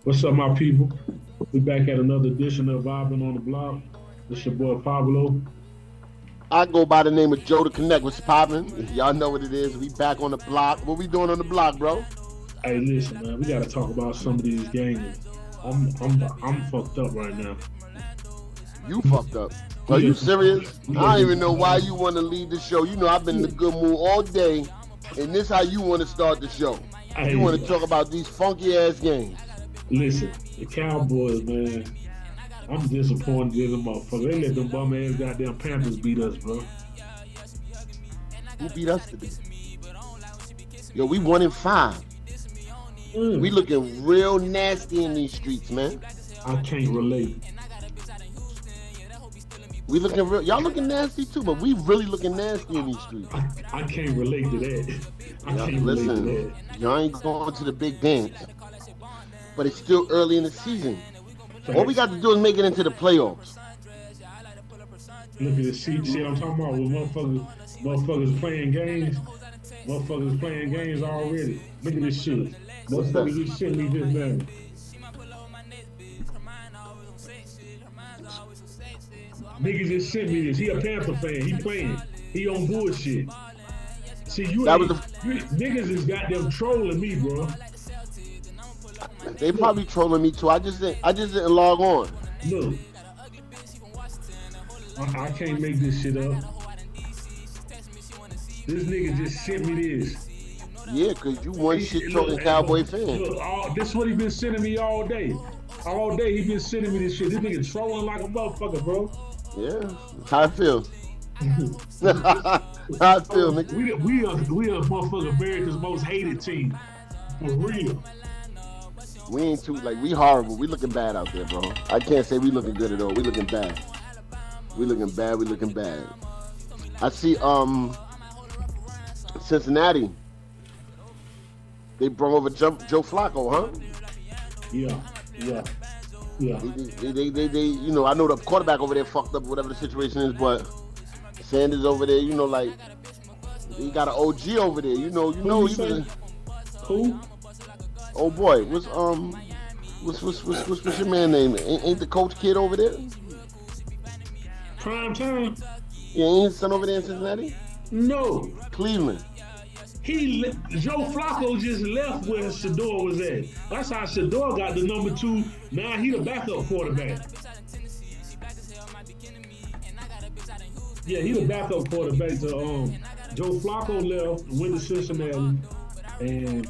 What's up, my people? We back at another edition of Vibin on the Block. This your boy Pablo. I go by the name of Joe the Connect. What's poppin'? Y'all know what it is. We back on the block. What we doing on the block, bro? Hey, listen, man, we gotta talk about some of these games. I'm fucked up right now. You fucked up. We Are you got serious? we I got don't even know why you want to lead the show. You know I've been in a good mood all day, and this how you want to start the show. Hey, You want to talk about these funky ass games. listen, the Cowboys, man. I'm disappointed in them motherfuckers. They let them bum ass goddamn Panthers beat us, bro. Who beat us today? Yo, we 1-5. We Mm, looking real nasty in these streets, man. I can't relate. We looking real. Y'all looking nasty too, but we really looking nasty in these streets. I can't relate to that. I Yeah, can't relate to listen, that. y'all ain't going to the big dance, but it's still early in the season. All we Facts. got to do is make it into the playoffs. Look at this shit I'm talking about with motherfuckers playing games. Motherfuckers playing games already. Look at this shit. What's that? Motherfuckers just sent me this man. Niggas just sent me this. He a Panther fan. He playing. He on bullshit. See, you That was ain't. Niggas is goddamn trolling me, bro. they Look, probably trolling me too. I just didn't log on. look. I can't make this shit up. This nigga just sent me this. Yeah, cause you one shit Look, talking Cowboy fan. look, this is what he been sending me all day. All day he been sending me this shit. This nigga trolling like a motherfucker, bro. Yeah, how I feel. How I feel, nigga. We are motherfucker America's most hated team. For real. We ain't too like we horrible. We looking bad out there, bro. I can't say we looking good at all. We looking bad. We looking bad. We looking bad. I see. Cincinnati. They brought over Joe Flacco, huh? Yeah, yeah, yeah. They you know, I know the quarterback over there fucked up, whatever the situation is, but Sanders over there, you know, like he got an OG over there, you know, Who you he was say? Who? oh boy, what's your man name? Ain't the coach kid over there? Prime time? Yeah, ain't his son over there in Cincinnati? No. Cleveland. Joe Flacco just left where Shador was at. That's how Shador got the number 2. Now he the backup quarterback. Yeah, he the backup quarterback to Joe Flacco left, went to Cincinnati, and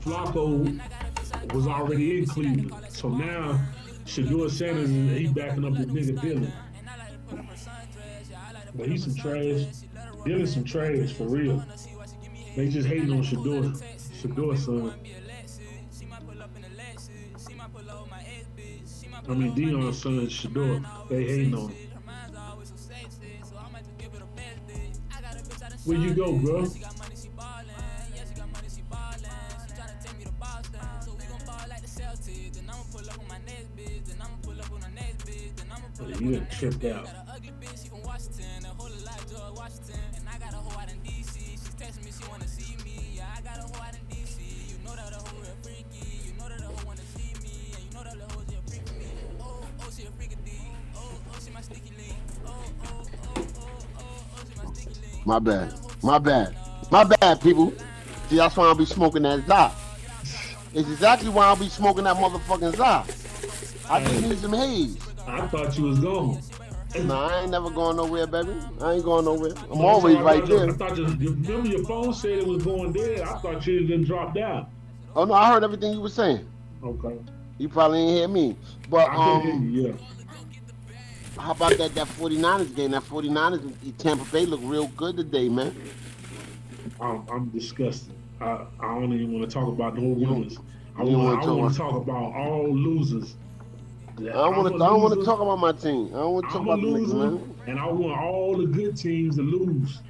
Flacco was already in Cleveland. So now Shador Sanders he backing up the nigga Dylan. But he's some trash. Dylan's some trash for real. They just hating on Shador. Shador son. I mean Dion's son Shador. They hating on him. Where you go, bro? You done tripped out. My bad. My bad. My bad, people. See, that's why I'll be smoking that Zah. It's exactly why I'll be smoking that motherfucking Zah. I just Hey, need some haze. I thought you was gone. Nah, I ain't never going nowhere, baby. I ain't going nowhere. I'm No, I'm always sorry, right I there. thought remember your phone said it was going dead. I thought you done dropped out. Oh no, I heard everything you were saying. Okay. You probably ain't hear me. But I couldn't hear you, yeah. how about that 49ers game? That 49ers in Tampa Bay look real good today, man. I'm disgusted. I don't even want to talk about no You don't winners. you don't want I to talk want to about talk about all losers. I don't I'm want a to. I don't want to loser. talk about my team. I don't want to talk I'm a about the niggas, loser, man. and I want all the good teams to lose.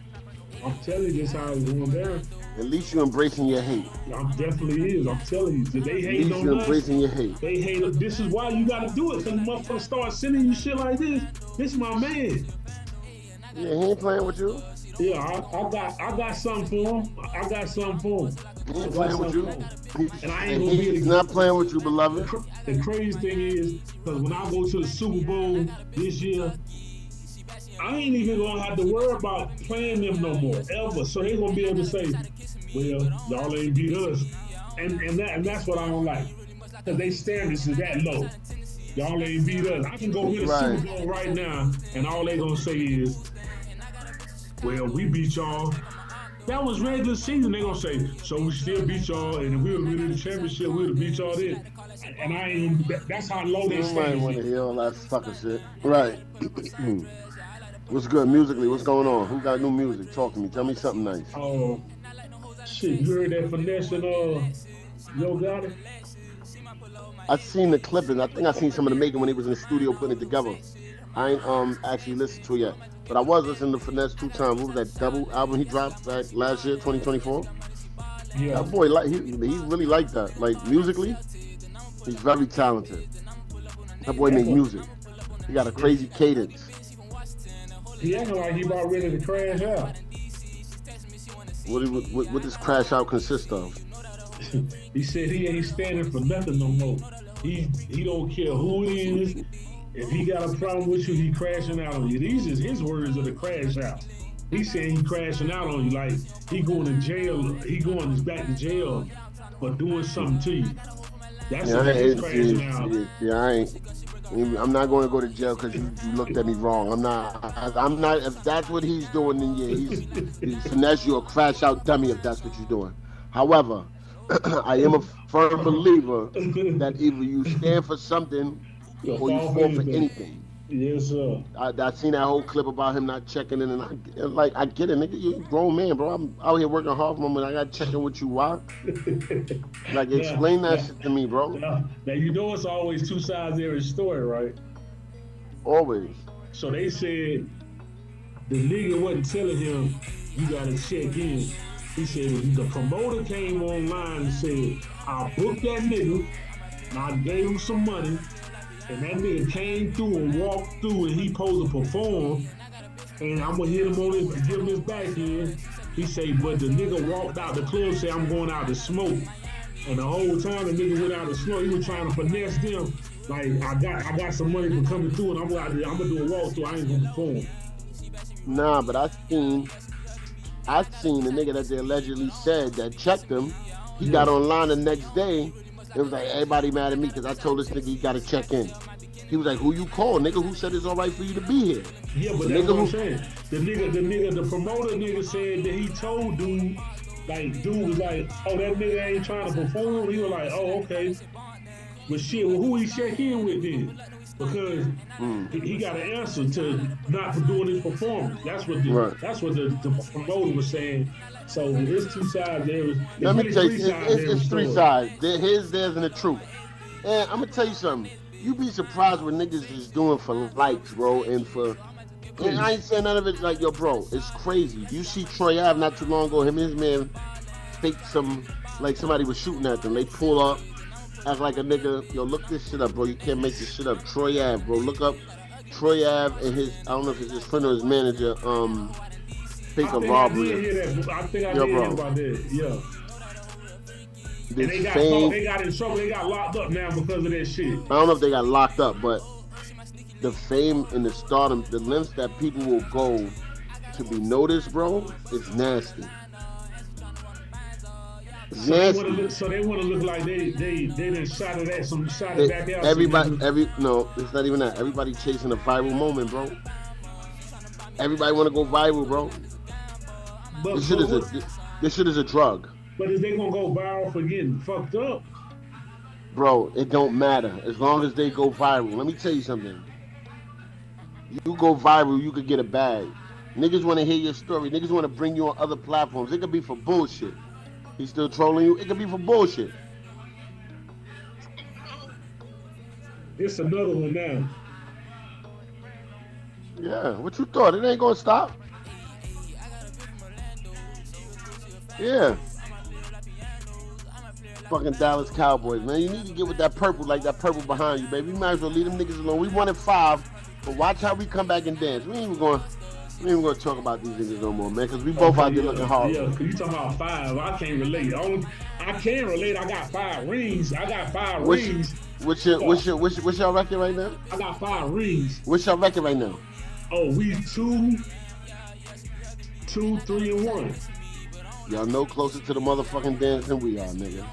I'm telling you, this how it's going down. At least you embracing your hate. I'm definitely is. I'm telling you, they At hating least you on us. embracing your hate. They hate us. This is why you got to do it. Cause motherfuckers start sending you shit like this. This is my man. Yeah, he ain't playing with you. Yeah, I got something for him. I got something for him. He ain't I got playing with you. something on. And I ain't gonna be He's not playing with you, beloved. The crazy thing is, because when I go to the Super Bowl this year, I ain't even gonna have to worry about playing them no more, ever. So they gonna be able to say, well, y'all ain't beat us. And that's what I don't like. Because they standards is that low. Y'all ain't beat us. I can go win a Right. Super Bowl right now, and all they gonna say is, well, we beat y'all. That was regular season. They gonna say, so we still beat y'all, and if we would have been in the championship, we would have beat y'all then. And I ain't. That's how low they Nobody standards want to is. hear all that sucker shit. Right. What's good musically? What's going on? Who got new music? Talk to me. Tell me something nice. Oh, shit, you heard that finesse and Yo got it? I seen the clipping. I think I seen some of the making when he was in the studio putting it together. I ain't actually listened to it yet, but I was listening to Finesse 2 times. What was that double album he dropped back last year, 2024? Yeah. That boy, like he really like that. Like musically, he's very talented. That boy make music. He got a crazy cadence. He acting like he about ready to crash out. What does crash out consist of? He said he ain't standing for nothing no more. He don't care who it is. If he got a problem with you, he crashing out on you. These is his words of the crash out. He saying he crashing out on you like he going to jail. He going back to jail for doing something to you. That's Yeah, what he's crashing out. I'm not going to go to jail because you looked at me wrong. I'm not. If that's what he's doing, then yeah, he's finesse you or crash out dummy if that's what you're doing. However, I am a firm believer that either you stand for something or you fall for anything. Yes, sir. I seen that whole clip about him not checking in, and I get it, nigga. You a grown man, bro. I'm out here working hard for him, and I got checking with you. Why? Like, explain that shit to me, bro. Now you know it's always two sides to every story, right? Always. So they said the nigga wasn't telling him you gotta check in. He said the promoter came online and said, I booked that nigga, and I gave him some money, and that nigga came through and walked through and he supposed to perform, and I'm gonna hit him on it and give him his back end. He said, but the nigga walked out the club, said I'm going out to smoke. And the whole time the nigga went out to smoke, he was trying to finesse them. Like, I got some money for coming through and I'm gonna do a walkthrough, I ain't gonna perform. Nah, but I seen the nigga that they allegedly said that checked him. He got online the next day. It was like, everybody mad at me because I told this nigga he got to check in. He was like, who you call? Nigga who said it's all right for you to be here? Yeah, but that's what I'm saying. The promoter nigga said that he told dude, like, dude was like, oh, that nigga ain't trying to perform. He was like, oh, okay. But shit, well, who he check in with then? Because he got an answer to not doing his performance. That's what the promoter was saying. So there's two sides there. Let me tell you, it's three sides. Theirs, and the truth. And I'm gonna tell you something. You be surprised what niggas is doing for likes, bro, and I ain't saying none of it like, yo, bro, it's crazy. You see Troy Ave not too long ago, him and his man faked like somebody was shooting at them. They pull up, act like a nigga, yo, look this shit up, bro. You can't make this shit up. Troy Ave, bro. Look up Troy Ave and I don't know if it's his friend or his manager, fake a robbery. I think I did hear about that, yeah. And they got in trouble. They got locked up now because of that shit. I don't know if they got locked up, but the fame and the stardom, the lengths that people will go to be noticed, bro, it's nasty. So they want to look like they done shot it back out. No, it's not even that. Everybody chasing a viral moment, bro. Everybody want to go viral, bro. This shit is a drug. But is they gonna go viral for getting fucked up? Bro, it don't matter as long as they go viral. Let me tell you something. You go viral, you could get a bag. Niggas want to hear your story. Niggas want to bring you on other platforms. It could be for bullshit. He's still trolling you. It could be for bullshit. It's another one now. Yeah, what you thought? It ain't gonna stop. Yeah. Fucking Dallas Cowboys, man. You need to get with that purple, like that purple behind you, baby. You might as well leave them niggas alone. We won at 5, but watch how we come back and dance. We ain't even going. We ain't gonna talk about these niggas no more, man, because we both out there looking hard. Yeah, because you talking about 5. I can't relate. I can relate. I got 5 rings. Rings. What's your record right now? I got 5 rings. What's your record right now? Oh, we 2, 3, and 1. Y'all no closer to the motherfucking dance than we are, nigga.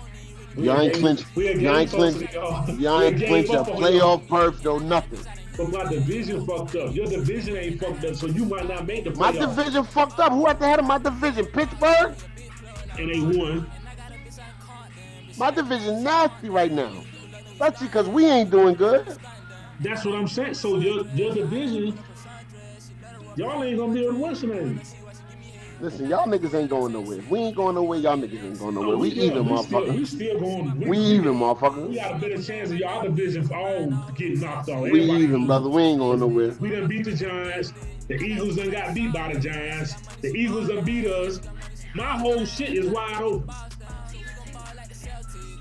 Y'all ain't clinch. Y'all ain't clinch a playoff berth, no nothing. But my division fucked up. Your division ain't fucked up, so you might not make the playoffs. My division fucked up. Who at the head of my division? Pittsburgh? And they won. My division nasty right now. That's because we ain't doing good. That's what I'm saying. So your division, y'all ain't gonna be able to win some. Listen, y'all niggas ain't going nowhere. If we ain't going nowhere, y'all niggas ain't going nowhere. We even, motherfucker. We still going. We even, motherfucker. We got a better chance of y'all division all getting knocked off. We even, brother. We ain't going nowhere. We done beat the Giants. The Eagles done got beat by the Giants. The Eagles done beat us. My whole shit is wide open.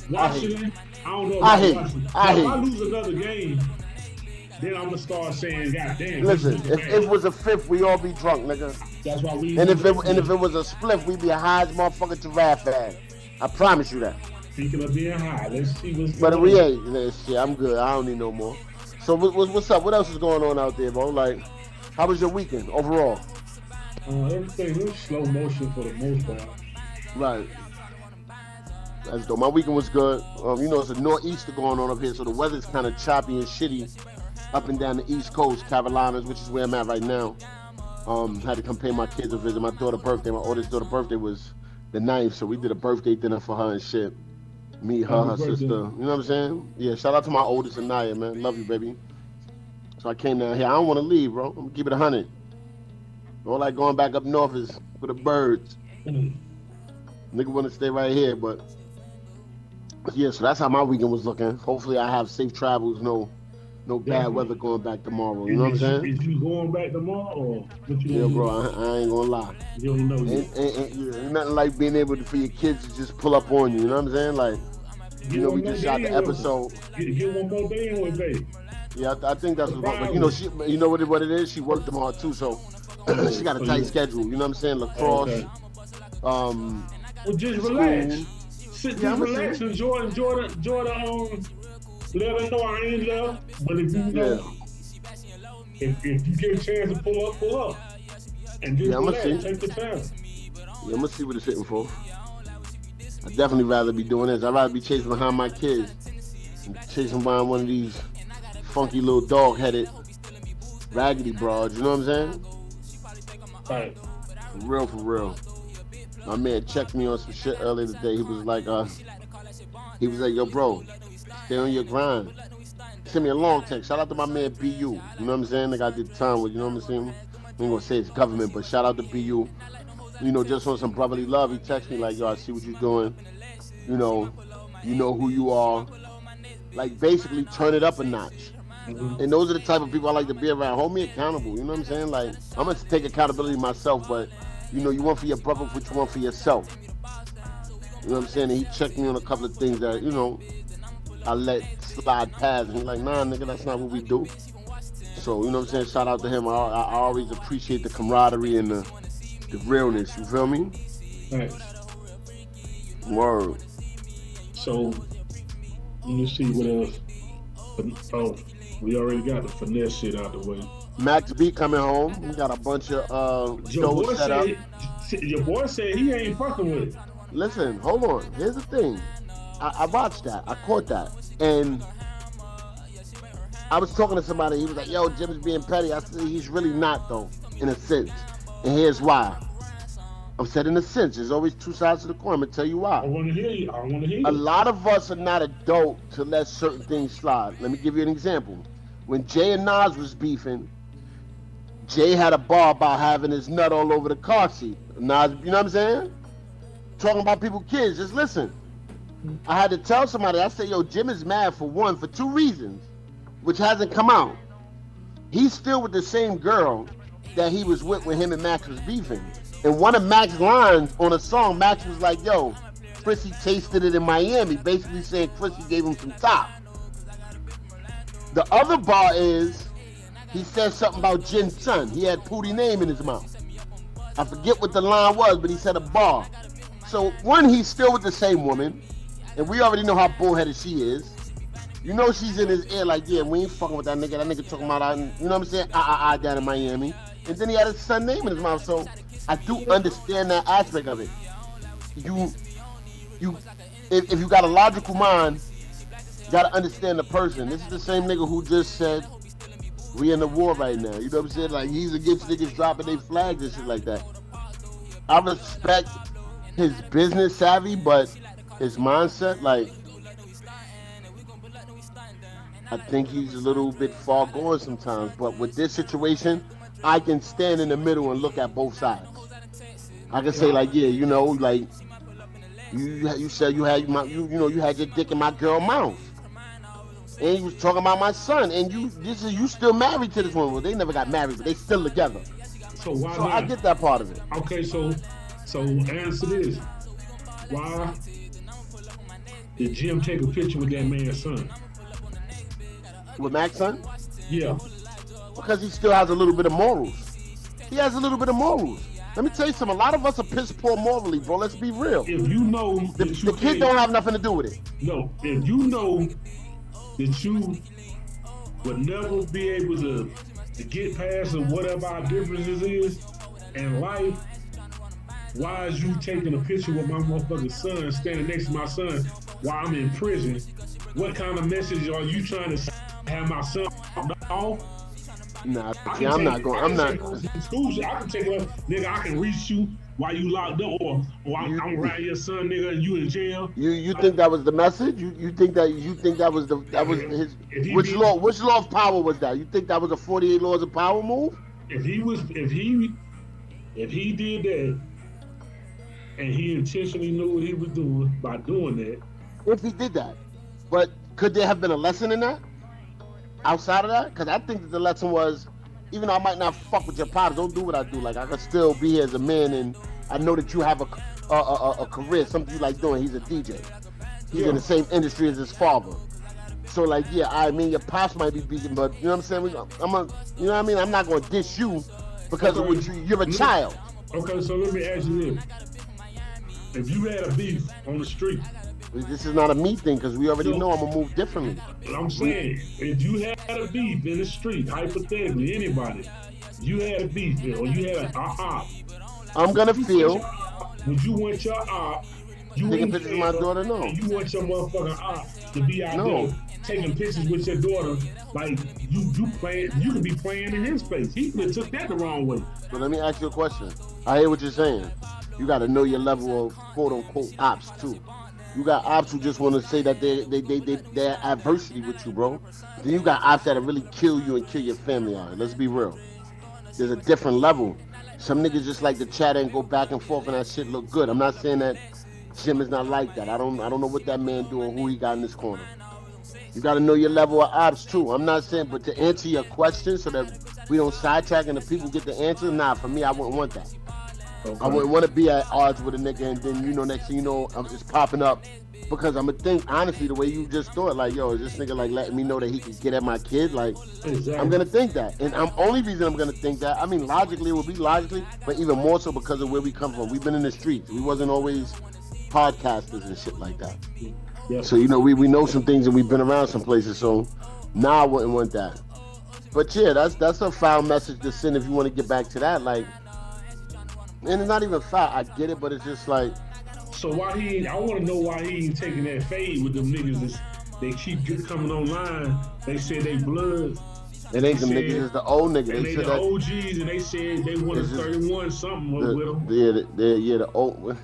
Washington, I don't know about Washington. If I lose another game, then I'm gonna start saying, God damn. Listen, if it was a fifth, we all be drunk, nigga. That's why we. And if it was a split, we'd be a high as motherfucking giraffe bag. I promise you that. Speaking of being high, let's see what's going on. But we ain't. Shit, I'm good. I don't need no more. So what's up? What else is going on out there, bro? Like, how was your weekend overall? Everything was slow motion for the most part. Right. That's dope. My weekend was good. You know, it's a nor'easter going on up here, so the weather's kind of choppy and shitty up and down the East Coast, Carolinas, which is where I'm at right now. Had to come pay my kids a visit. My daughter's birthday, my oldest daughter's birthday was the 9th, so we did a birthday dinner for her and shit. Me, her sister. You know what I'm saying? Yeah, shout out to my oldest, Anaya, man. Love you, baby. So I came down here. I don't want to leave, bro. I'm going to keep it 100. All like going back up north is for the birds. Nigga want to stay right here, but yeah, so that's how my weekend was looking. Hopefully I have safe travels, no bad weather going back tomorrow. You know what I'm saying? Is you going back tomorrow or what you bro, I ain't gonna lie. You don't know ain't nothing like being able for your kids to just pull up on you. You know what I'm saying? Like, we just shot the episode. Get one more day in with baby. Yeah, I think that's what. But you know what it is. She worked tomorrow too, so she got a tight schedule. You know what I'm saying? Lacrosse. Okay. Well, just relax. Relax. Enjoy the let her know I ain't left. But if you know, if you get a chance to pull up, and just relax, take the time. Yeah, I'm gonna see what it's hitting for. I'd definitely rather be doing this. I'd rather be chasing behind my kids and chasing behind one of these funky little dog-headed raggedy broads. You know what I'm saying? Right. For real. My man checked me on some shit earlier today. He was like, yo, bro, stay on your grind. Send me a long text. Shout out to my man BU. You know what I'm saying? Like I did time with, you know what I'm saying? I ain't gonna say it's government, but shout out to BU. You know, just on some brotherly love, he texted me like, yo, I see what you're doing. You know who you are. Like basically turn it up a notch. Mm-hmm. And those are the type of people I like to be around. Hold me accountable. You know what I'm saying? Like I'm gonna take accountability myself, but you want for your brother what you want for yourself. You know what I'm saying? And he checked me on a couple of things that, I let slide past. And he's like, nah, nigga, that's not what we do. So, you know what I'm saying? Shout out to him. I always appreciate the camaraderie and the realness. You feel me? Thanks. Word. So, let me see what else. Oh, we already got the finesse shit out the way. Max B coming home. He got a bunch of shows set up. Your boy said he ain't fucking with it. Listen, hold on. Here's the thing. I watched that. I caught that. And I was talking to somebody. He was like, yo, Jim's being petty. I said, he's really not, though, in a sense. And here's why. I said, in a sense, there's always two sides to the coin. I'm going to tell you why. I want to hear you. A lot of us are not adult to let certain things slide. Let me give you an example. When Jay and Nas was beefing, Jay had a bar about having his nut all over the car seat. Nas, you know what I'm saying? Talking about people's kids. Just listen. I had to tell somebody, I said, yo, Jim is mad for two reasons, which hasn't come out. He's still with the same girl that he was with when him and Max was beefing. And one of Max's lines on a song, Max was like, yo, Chrissy tasted it in Miami, basically saying Chrissy gave him some top. The other bar is, he said something about Jin's son. He had Pootie name in his mouth. I forget what the line was, but he said a bar. So one, he's still with the same woman, and we already know how bullheaded she is. You know she's in his ear like, yeah, we ain't fucking with that nigga. That nigga talking about, you know what I'm saying? Down in Miami. And then he had his son name in his mouth. So I do understand that aspect of it. If you got a logical mind, you gotta understand the person. This is the same nigga who just said we in the war right now. You know what I'm saying? Like, he's against niggas dropping their flags and shit like that. I respect his business savvy, but his mindset, like, I think he's a little bit far gone sometimes. But with this situation, I can stand in the middle and look at both sides. I can say, like, yeah, you know, like, you said you had you had your dick in my girl's mouth, and you was talking about my son, and you still married to this woman. Well, they never got married, but they still together. So why? So I get that part of it. Okay, so answer this: why did Jim take a picture with that man's son? With Mac's son? Yeah. Because he still has a little bit of morals. He has a little bit of morals. Let me tell you something. A lot of us are piss poor morally, bro. Let's be real. If you know the kid don't have nothing to do with it. No, if you know that you would never be able to get past whatever our differences is in life, why is you taking a picture with my motherfucking son, standing next to my son while I'm in prison? What kind of message are you trying to have my son off? Nah, see, I'm not going. I'm not. I can take it up, nigga. I can reach you while you locked up, or I'm around your son, nigga, and you in jail. You think that was the message? You think that was his? Which law of power was that? You think that was a 48 laws of power move? If he did that, and he intentionally knew what he was doing by doing that. If he did that, but could there have been a lesson in that? Outside of that, because I think that the lesson was, even though I might not fuck with your pops, don't do what I do. Like, I could still be here as a man, and I know that you have a career, something you like doing. He's a DJ. He's in the same industry as his father. So, like, yeah, I mean, your pops might be beating, but you know what I'm saying? You know what I mean? I'm not going to diss you because of what you're a child. Okay, so let me ask you this. If you had a beef on the street, this is not a me thing because we already know I'm gonna move differently. I'm saying, if you had a beef in the street, hypothetically, anybody, you had a beef or you had an op, I'm gonna feel. Would you want your op? Taking pictures of my daughter? No. You want your motherfucking op to be out there taking pictures with your daughter, like you playing? You could be playing in his face. He could have took that the wrong way. But let me ask you a question. I hear what you're saying. You got to know your level of quote unquote ops too. You got ops who just want to say that they're adversity with you, bro. Then you got ops that'll really kill you and kill your family out. Let's be real. There's a different level. Some niggas just like to chat and go back and forth and that shit look good. I'm not saying that Jim is not like that. I don't know what that man doing, who he got in this corner. You got to know your level of ops too. I'm not saying, but to answer your question so that we don't sidetrack and the people get the answer, nah, for me, I wouldn't want that. Okay. I wouldn't want to be at odds with a nigga and then, you know, next thing you know, I'm just popping up. Because I'm going to think, honestly, the way you just thought, like, yo, is this nigga, like, letting me know that he can get at my kid? Like, exactly. I'm going to think that. And only reason I'm going to think that, I mean, logically, it would be logically, but even more so because of where we come from. We've been in the streets. We wasn't always podcasters and shit like that. Yeah. So, you know, we know some things and we've been around some places. So, now I wouldn't want that. But, yeah, that's a foul message to send if you want to get back to that. Like, and it's not even foul. I get it, but it's just like. So I want to know why he ain't taking that fade with them niggas. They keep coming online. They say they blood. It ain't them niggas, it's the old niggas. And they the OGs, and they said they wanted 31 something with them. Yeah, the old.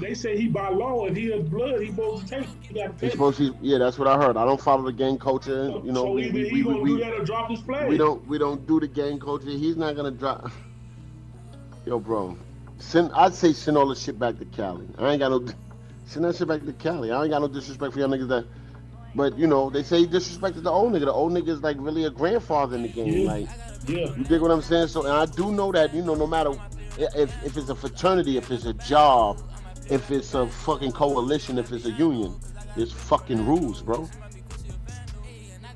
They say he by law, if he has blood, he's supposed to take it. He got to take it. Yeah, that's what I heard. I don't follow the gang culture. You know, so either he gonna do that or drop his flag. We don't do the gang culture. He's not gonna drop. Yo, bro. I'd say send all the shit back to Cali. I ain't got no. Send that shit back to Cali. I ain't got no disrespect for y'all niggas that. But, you know, they say he disrespected the old nigga. The old nigga is like really a grandfather in the game. Yeah. Like, yeah. You dig what I'm saying? So, and I do know that, you know, no matter if it's a fraternity, if it's a job, if it's a fucking coalition, if it's a union, there's fucking rules, bro.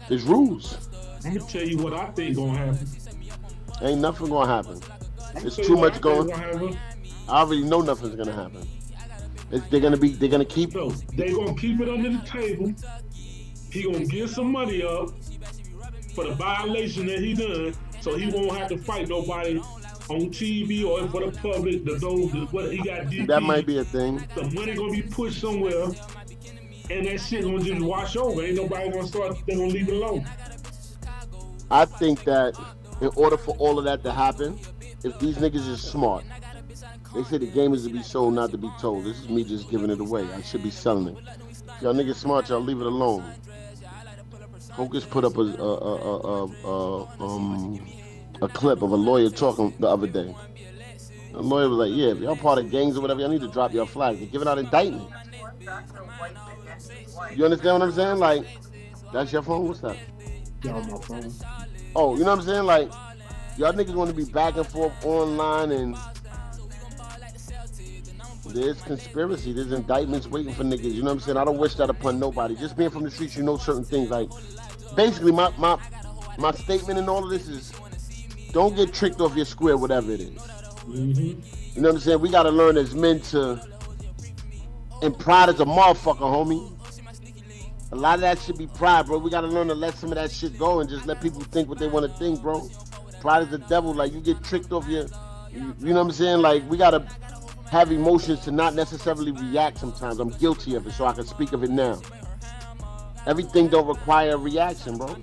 There's rules. I'm gonna tell you what I think gonna happen. Ain't nothing gonna happen. It's too much going. I already know nothing's gonna happen. They're gonna keep. No, they gonna keep it under the table. He gonna give some money up for the violation that he done, so he won't have to fight nobody on TV or for the public. What he got DP. That might be a thing. The money gonna be pushed somewhere, and that shit gonna just wash over. Ain't nobody gonna start. They gonna leave it alone. I think that in order for all of that to happen, if these niggas is smart, they say the game is to be sold, not to be told. This is me just giving it away. I should be selling it. If y'all niggas smart, y'all leave it alone. Hocus put up a clip of a lawyer talking the other day. The lawyer was like, "Yeah, if y'all part of gangs or whatever, y'all need to drop your flag. They're giving out indictment." You understand what I'm saying? Like, that's your phone? What's that? Yeah, on my phone. Oh, you know what I'm saying? Like, y'all niggas want to be back and forth online, and there's conspiracy. There's indictments waiting for niggas. You know what I'm saying? I don't wish that upon nobody. Just being from the streets, you know certain things. Like, basically, my statement in all of this is, don't get tricked off your square, whatever it is. Mm-hmm. You know what I'm saying? We got to learn as men to, and pride is a motherfucker, homie. A lot of that should be pride, bro. We got to learn to let some of that shit go and just let people think what they want to think, bro. Pride is the devil. Like, you get tricked off your, you know what I'm saying? Like, we got to have emotions to not necessarily react sometimes. I'm guilty of it, so I can speak of it now. Everything don't require a reaction, bro.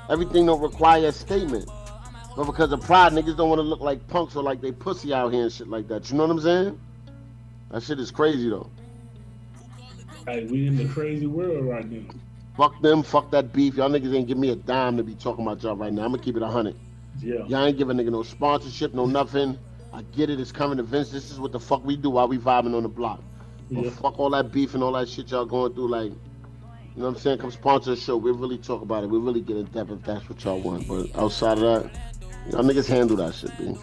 Everything don't require a statement. But because of pride, niggas don't want to look like punks or like they pussy out here and shit like that. You know what I'm saying? That shit is crazy, though. Hey, we in the crazy world right now. Fuck them, fuck that beef. Y'all niggas ain't give me a dime to be talking about y'all right now. I'm gonna keep it 100. Yeah. Y'all ain't giving a nigga no sponsorship, no nothing. I get it, it's current events. This is what the fuck we do while we vibing on the block. Yeah. But fuck all that beef and all that shit y'all going through. Like, you know what I'm saying? Come sponsor a show. We'll really talk about it. We'll really get in depth if that's what y'all want. But outside of that, y'all niggas handle that shit, B.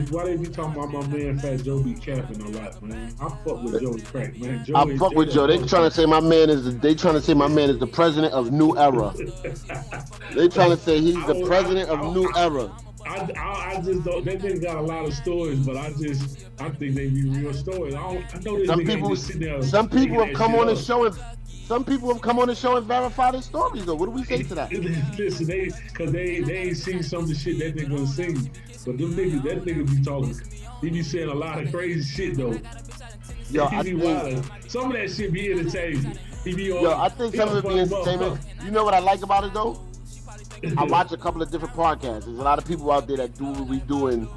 Why they be talking about my man Fat Joe be capping a lot, man? I fuck with Joey Crack, man. I fuck with Joe. They trying to say my man is the president of New Era. They trying to say he's the president of New Era. I just don't. That nigga got a lot of stories, but I think they be real stories. I know this nigga ain't just sitting there. Some people have come on the show and. Some people have come on the show and verified their stories, though. What do we say to that? Listen, they ain't seen some of the shit that they gonna sing. But that nigga be talking. He be saying a lot of crazy shit, though. Yo, some of that shit be entertaining. I think some of it be entertainment. You know what I like about it, though? I watch a couple of different podcasts. There's a lot of people out there that do what we do and,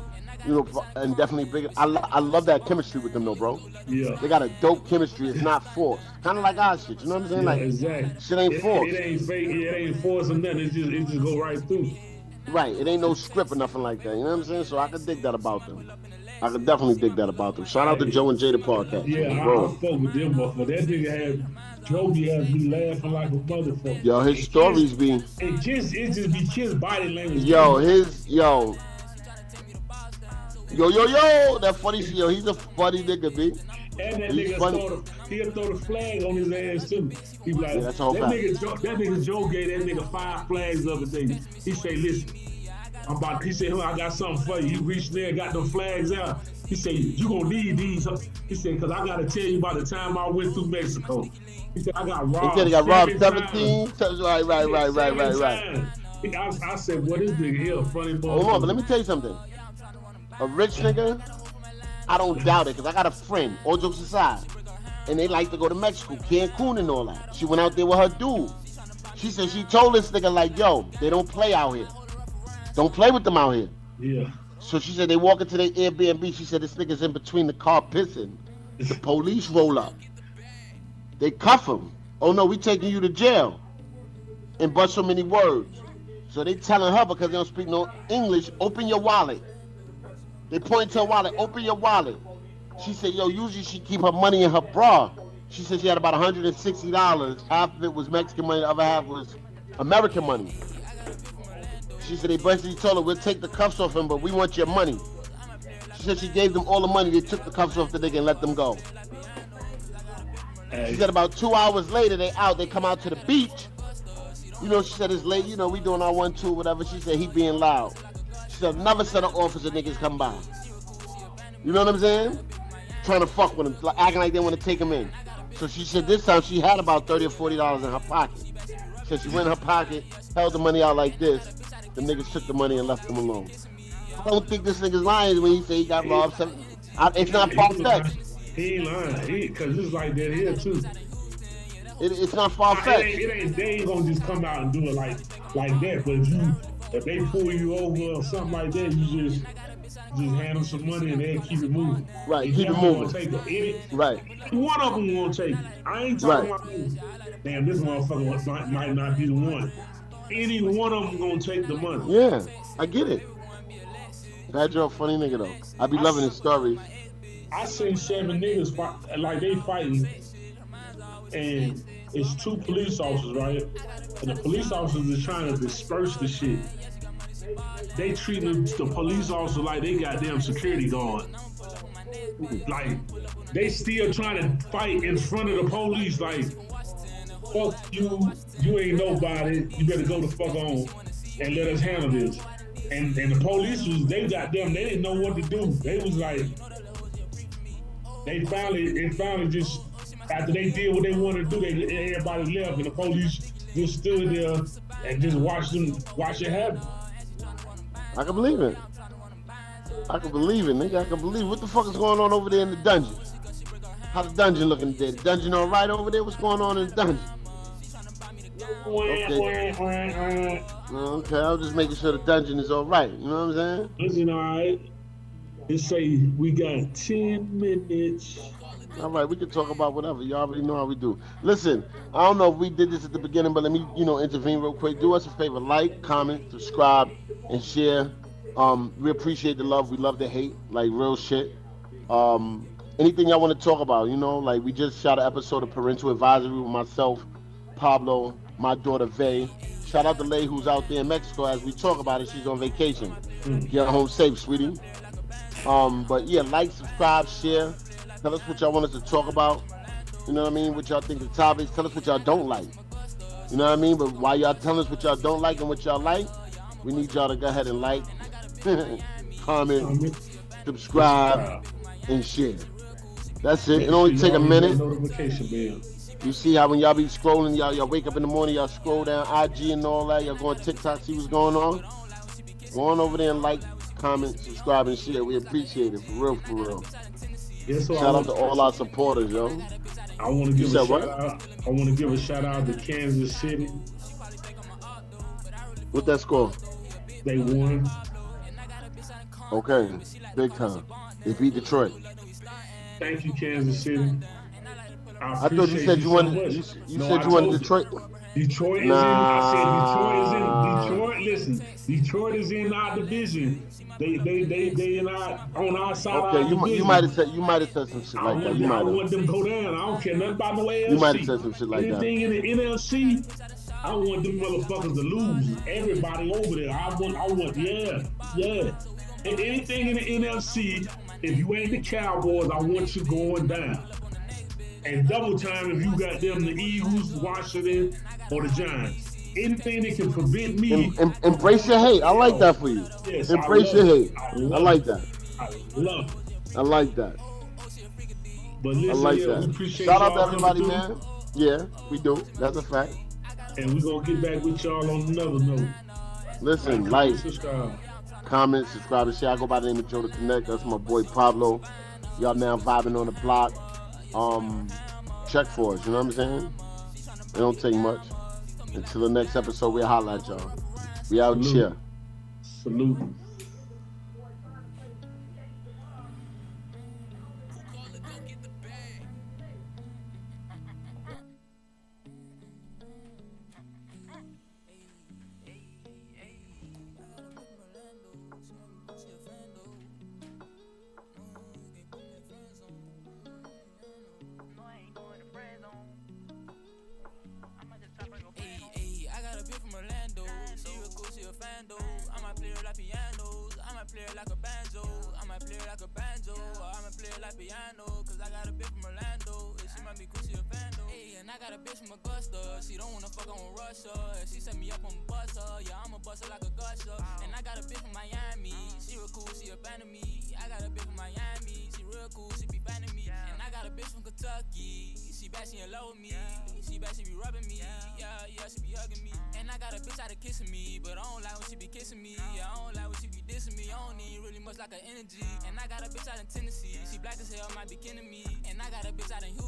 you know, and definitely big. I love that chemistry with them, though, bro. Yeah. They got a dope chemistry. It's not forced. Kind of like our shit. You know what I'm saying? Yeah, like, exactly. Shit ain't forced. It ain't fake. It ain't forced or nothing. It just go right through. Right. It ain't no script or nothing like that. You know what I'm saying? So I can dig that about them. I can definitely dig that about them. Shout out to Joe and Jay the podcast. Yeah, I fuck with them, but that nigga Joey has me laughing like a motherfucker. Yo, his stories be. It just be Kid's body language. Yo, that funny shit. Yo, he's a funny nigga, B. And that nigga he'll throw the flag on his ass too. He be like, yeah, that's all that nigga Joe gave that nigga 5 flags the other day. He say, listen, he said, I got something for you. He reached there and got them flags out. He said, you gonna need these. He said, cause I gotta tell you about the time I went through Mexico. He said, I got robbed. He got robbed 17 times. Right. I said, well, this nigga here a funny motherfucker. Hold on, but let me tell you something. A rich nigga, I don't doubt it, because I got a friend, all jokes aside, and they like to go to Mexico, Cancun and all that. She went out there with her dude. She said she told this nigga, like, yo, they don't play out here. Don't play with them out here. Yeah. So she said they walk into their Airbnb. She said this nigga's in between the car pissing. The police roll up. They cuff him. Oh no, we taking you to jail. And but so many words. So they telling her, because they don't speak no English, open your wallet. They point to her wallet, open your wallet. She said, yo, usually she keep her money in her bra. She said she had about $160. Half of it was Mexican money, the other half was American money. She said they basically told her, we'll take the cuffs off him, but we want your money. She said she gave them all the money. They took the cuffs off the nigga and let them go. She said about 2 hours later, they come out to the beach. She said it's late. We doing our 1-2, whatever. She said he being loud. She said another set of officer niggas come by. You know what I'm saying? Trying to fuck with him, like, acting like they want to take him in. So she said this time she had about $30 or $40 in her pocket. So she went in her pocket, held the money out like this. The niggas took the money and left him alone. I don't think this nigga's lying when he say he got robbed. It's not far fetched. He ain't lying, cause it's like that here too. It's not far fetched. They ain't gonna just come out and do it like that. But if they pull you over or something like that, you just hand them some money and they'll keep it moving. Right, keep it moving. Right. One of them won't take it. I ain't talking about damn, this motherfucker might not be the one. Any one of them gonna take the money. Yeah, I get it. That Joe, funny nigga though. I be loving his stories. I seen 7 niggas like they fighting, and it's 2 police officers, right? And the police officers are trying to disperse the shit. They treating the police officer like they goddamn security guard. Like they still trying to fight in front of the police. Like, fuck you, you ain't nobody. You better go the fuck on and let us handle this. And the police they didn't know what to do. They was like, they finally just, after they did what they wanted to do, everybody left and the police just stood there and just watched it happen. I can believe it. Nigga. I can believe it. What the fuck is going on over there in the dungeon? How the dungeon looking today? The dungeon all right over there? What's going on in the dungeon? Okay, I was just making sure the dungeon is all right. You know what I'm saying? Dungeon all right. They say we got 10 minutes. All right, we can talk about whatever. You already know how we do. Listen, I don't know if we did this at the beginning, but let me, intervene real quick. Do us a favor, like, comment, subscribe, and share. We appreciate the love. We love the hate, like real shit. Anything y'all want to talk about, like we just shot an episode of Parental Advisory with myself, Pablo, my daughter Vay. Shout out to Lay who's out there in Mexico as we talk about it. She's on vacation. Get home safe, sweetie. But yeah, like, subscribe, share. Tell us what y'all want us to talk about. You know what I mean? What y'all think the topics. Tell us what y'all don't like. You know what I mean? But while y'all telling us what y'all don't like and what y'all like, we need y'all to go ahead and like, comment, subscribe, and share. That's it. It only take a minute. Notification bell. You see how when y'all be scrolling, y'all wake up in the morning, y'all scroll down IG and all that, y'all go on TikTok, see what's going on. Go on over there and like, comment, subscribe, and share. We appreciate it, for real. Yeah, so shout out to all our supporters, yo. I want to give a shout out. I want to give a shout out to Kansas City. What that score? They won. Okay, big time. They beat Detroit. Thank you, Kansas City. I thought you said you wanted. You said you wanted Detroit. Detroit is in. I said Detroit is in. Detroit, listen. Detroit is in our division. They not on our side. Okay, you might have said some shit like that. I want them to go down. I don't care nothing about no AFC. You might have said some shit like that. Anything in the NFC, I want them motherfuckers to lose. Everybody over there. I want, yeah. And anything in the NFC, if you ain't the Cowboys, I want you going down. And double time if you got them, the Eagles, Washington, or the Giants. Anything that can prevent me. Embrace your hate. I like that for you. Yes, embrace your hate. I like that. I love it. I like that. But listen, I like that. We appreciate shout out to everybody, man. Yeah, we do. That's a fact. And we're going to get back with y'all on another note. Listen, subscribe, comment, subscribe, and share. I go by the name of JoeTheConnect. That's my boy Pablo. Y'all now vibing on the block. Check for us, you know what I'm saying? It don't take much. Until the next episode, we'll holla at y'all. We out here. Salute. Like a banjo, I might play like a banjo, or I might play like piano, cause I got a bit from Orlando. might be cool, she a fan though. Hey, and I got a bitch from Augusta. She don't wanna fuck on Russia. She set me up on bus her. Yeah, I'ma bust her like a gusher. And I got a bitch from Miami. She real cool, she a fan of me. I got a bitch from Miami. She real cool, she be fan of me. And I got a bitch from Kentucky. She bad, she in love with me. She bad, she be rubbing me. Yeah, she be hugging me. And I got a bitch out of kissing me, but I don't like when she be kissing me. Yeah, I don't like when she be dissing me. I don't need really much like her energy. And I got a bitch out in Tennessee. She black as hell, might be kidding me. And I got a bitch out in Houston.